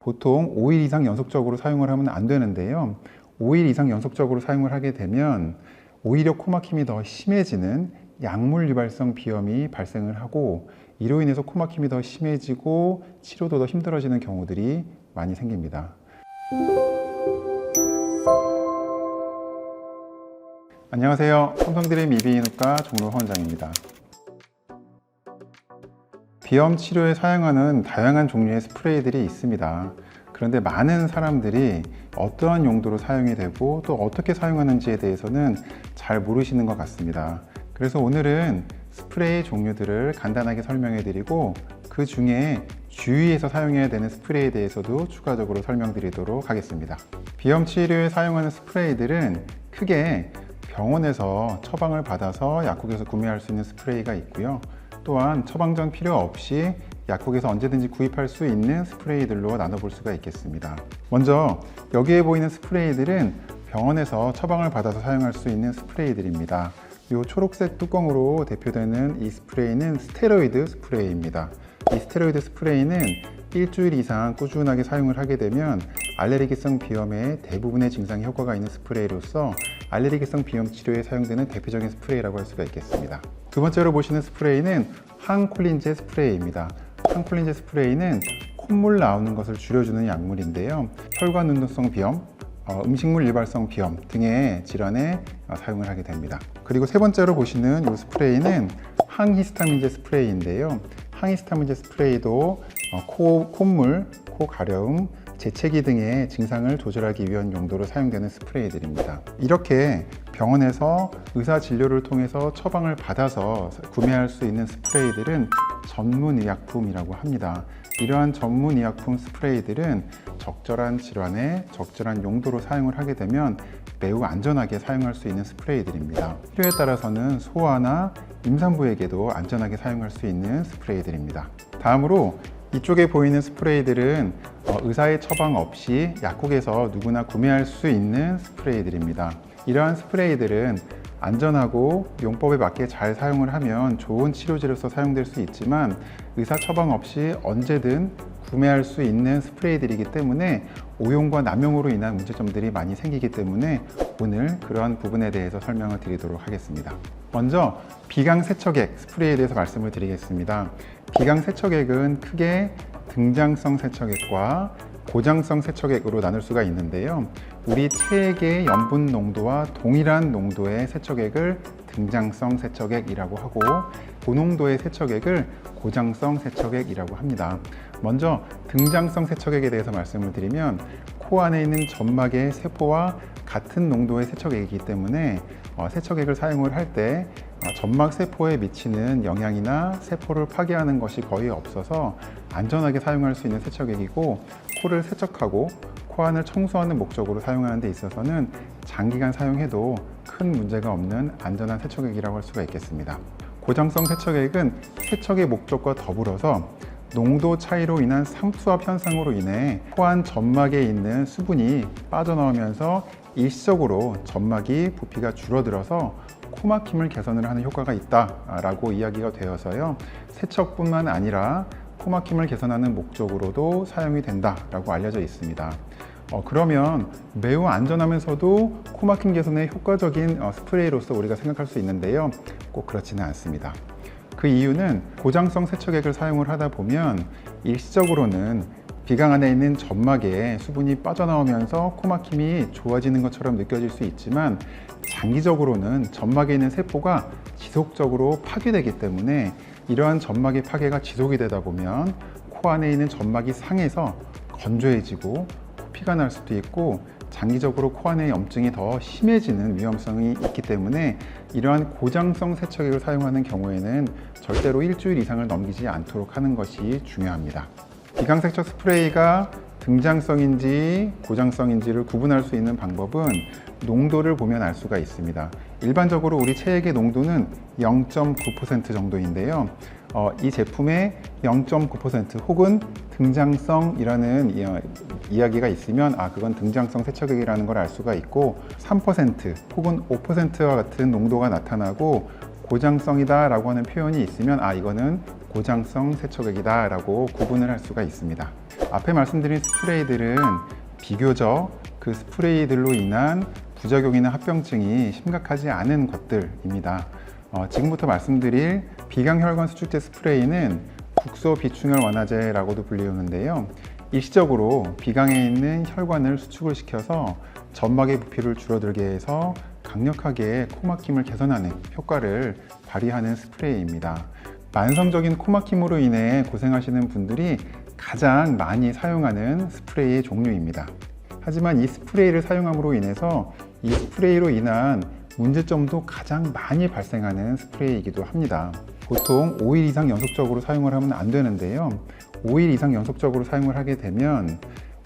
보통 5일 이상 연속적으로 사용을 하면 안 되는데요. 5일 이상 연속적으로 사용을 하게 되면 오히려 코막힘이 더 심해지는 약물 유발성 비염이 발생을 하고, 이로 인해서 코막힘이 더 심해지고 치료도 더 힘들어지는 경우들이 많이 생깁니다. 안녕하세요. 삼성드림 이비인후과 종로 원장입니다. 비염 치료에 사용하는 다양한 종류의 스프레이들이 있습니다. 그런데 많은 사람들이 어떠한 용도로 사용이 되고 또 어떻게 사용하는지에 대해서는 잘 모르시는 것 같습니다. 그래서 오늘은 스프레이 종류들을 간단하게 설명해 드리고, 그 중에 주의해서 사용해야 되는 스프레이에 대해서도 추가적으로 설명드리도록 하겠습니다. 비염 치료에 사용하는 스프레이들은 크게 병원에서 처방을 받아서 약국에서 구매할 수 있는 스프레이가 있고요. 또한 처방전 필요 없이 약국에서 언제든지 구입할 수 있는 스프레이들로 나눠볼 수가 있겠습니다. 먼저 여기에 보이는 스프레이들은 병원에서 처방을 받아서 사용할 수 있는 스프레이들입니다. 이 초록색 뚜껑으로 대표되는 이 스프레이는 스테로이드 스프레이입니다. 이 스테로이드 스프레이는 일주일 이상 꾸준하게 사용을 하게 되면 알레르기성 비염의 대부분의 증상에 효과가 있는 스프레이로서 알레르기성 비염 치료에 사용되는 대표적인 스프레이라고 할 수가 있겠습니다. 두 번째로 보시는 스프레이는 항콜린제 스프레이입니다. 항콜린제 스프레이는 콧물 나오는 것을 줄여주는 약물인데요. 혈관 운동성 비염, 음식물 유발성 비염 등의 질환에 사용을 하게 됩니다. 그리고 세 번째로 보시는 이 스프레이는 항히스타민제 스프레이인데요. 항히스타민제 스프레이도 콧물, 코 가려움, 재채기 등의 증상을 조절하기 위한 용도로 사용되는 스프레이들입니다. 이렇게 병원에서 의사 진료를 통해서 처방을 받아서 구매할 수 있는 스프레이들은 전문의약품이라고 합니다. 이러한 전문의약품 스프레이들은 적절한 질환에 적절한 용도로 사용을 하게 되면 매우 안전하게 사용할 수 있는 스프레이들입니다. 필요에 따라서는 소아나 임산부에게도 안전하게 사용할 수 있는 스프레이들입니다. 다음으로 이쪽에 보이는 스프레이들은 의사의 처방 없이 약국에서 누구나 구매할 수 있는 스프레이들입니다. 이러한 스프레이들은 안전하고 용법에 맞게 잘 사용을 하면 좋은 치료제로서 사용될 수 있지만, 의사 처방 없이 언제든 구매할 수 있는 스프레이들이기 때문에 오용과 남용으로 인한 문제점들이 많이 생기기 때문에 오늘 그러한 부분에 대해서 설명을 드리도록 하겠습니다. 먼저 비강세척액 스프레이에 대해서 말씀을 드리겠습니다. 비강세척액은 크게 등장성 세척액과 고장성 세척액으로 나눌 수가 있는데요. 우리 체액의 염분 농도와 동일한 농도의 세척액을 등장성 세척액이라고 하고, 고농도의 세척액을 고장성 세척액이라고 합니다. 먼저 등장성 세척액에 대해서 말씀을 드리면, 코 안에 있는 점막의 세포와 같은 농도의 세척액이기 때문에 세척액을 사용을 할 때 점막 세포에 미치는 영향이나 세포를 파괴하는 것이 거의 없어서 안전하게 사용할 수 있는 세척액이고, 코를 세척하고 코 안을 청소하는 목적으로 사용하는 데 있어서는 장기간 사용해도 큰 문제가 없는 안전한 세척액이라고 할 수가 있겠습니다. 고장성 세척액은 세척의 목적과 더불어서 농도 차이로 인한 상투압 현상으로 인해 코 안 점막에 있는 수분이 빠져나오면서 일시적으로 점막이 부피가 줄어들어서 코막힘을 개선을 하는 효과가 있다라고 이야기가 되어서요, 세척뿐만 아니라 코막힘을 개선하는 목적으로도 사용이 된다라고 알려져 있습니다. 그러면 매우 안전하면서도 코막힘 개선에 효과적인 스프레이로서 우리가 생각할 수 있는데요, 꼭 그렇지는 않습니다. 그 이유는 고장성 세척액을 사용을 하다 보면 일시적으로는 비강 안에 있는 점막에 수분이 빠져나오면서 코막힘이 좋아지는 것처럼 느껴질 수 있지만, 장기적으로는 점막에 있는 세포가 지속적으로 파괴되기 때문에 이러한 점막의 파괴가 지속이 되다 보면 코 안에 있는 점막이 상해서 건조해지고 피가 날 수도 있고, 장기적으로 코 안의 염증이 더 심해지는 위험성이 있기 때문에 이러한 고장성 세척액을 사용하는 경우에는 절대로 일주일 이상을 넘기지 않도록 하는 것이 중요합니다. 비강세척 스프레이가 등장성인지 고장성인지를 구분할 수 있는 방법은 농도를 보면 알 수가 있습니다. 일반적으로 우리 체액의 농도는 0.9% 정도인데요. 이 제품의 0.9% 혹은 등장성이라는 이야기가 있으면 그건 등장성 세척액이라는 걸 알 수가 있고, 3% 혹은 5%와 같은 농도가 나타나고 고장성이다 라고 하는 표현이 있으면 이거는 고장성 세척액이다 라고 구분을 할 수가 있습니다. 앞에 말씀드린 스프레이들은 비교적 그 스프레이들로 인한 부작용이나 합병증이 심각하지 않은 것들입니다. 지금부터 말씀드릴 비강혈관 수축제 스프레이는 국소 비충혈 완화제라고도 불리우는데요. 일시적으로 비강에 있는 혈관을 수축을 시켜서 점막의 부피를 줄어들게 해서 강력하게 코막힘을 개선하는 효과를 발휘하는 스프레이입니다. 만성적인 코막힘으로 인해 고생하시는 분들이 가장 많이 사용하는 스프레이의 종류입니다. 하지만 이 스프레이를 사용함으로 인해서 이 스프레이로 인한 문제점도 가장 많이 발생하는 스프레이이기도 합니다. 보통 5일 이상 연속적으로 사용을 하면 안 되는데요. 5일 이상 연속적으로 사용을 하게 되면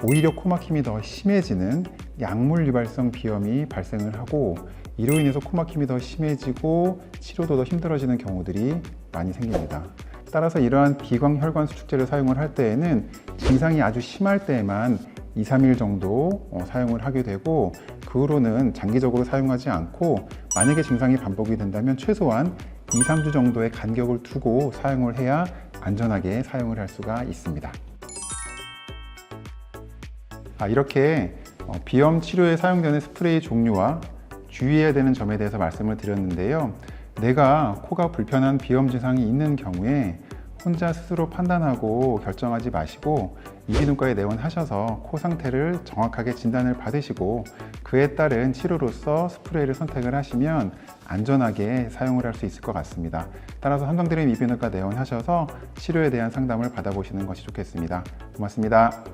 오히려 코막힘이 더 심해지는 약물 유발성 비염이 발생을 하고, 이로 인해서 코막힘이 더 심해지고 치료도 더 힘들어지는 경우들이 많이 생깁니다. 따라서 이러한 비강혈관 수축제를 사용을 할 때에는 증상이 아주 심할 때에만 2, 3일 정도 사용을 하게 되고, 그 후로는 장기적으로 사용하지 않고, 만약에 증상이 반복이 된다면 최소한 2, 3주 정도의 간격을 두고 사용을 해야 안전하게 사용을 할 수가 있습니다. 이렇게 비염 치료에 사용되는 스프레이 종류와 주의해야 되는 점에 대해서 말씀을 드렸는데요. 내가 코가 불편한 비염 증상이 있는 경우에 혼자 스스로 판단하고 결정하지 마시고 이비인후과에 내원하셔서 코 상태를 정확하게 진단을 받으시고 그에 따른 치료로서 스프레이를 선택을 하시면 안전하게 사용을 할 수 있을 것 같습니다. 따라서 삼성드림 이비인후과 내원하셔서 치료에 대한 상담을 받아보시는 것이 좋겠습니다. 고맙습니다.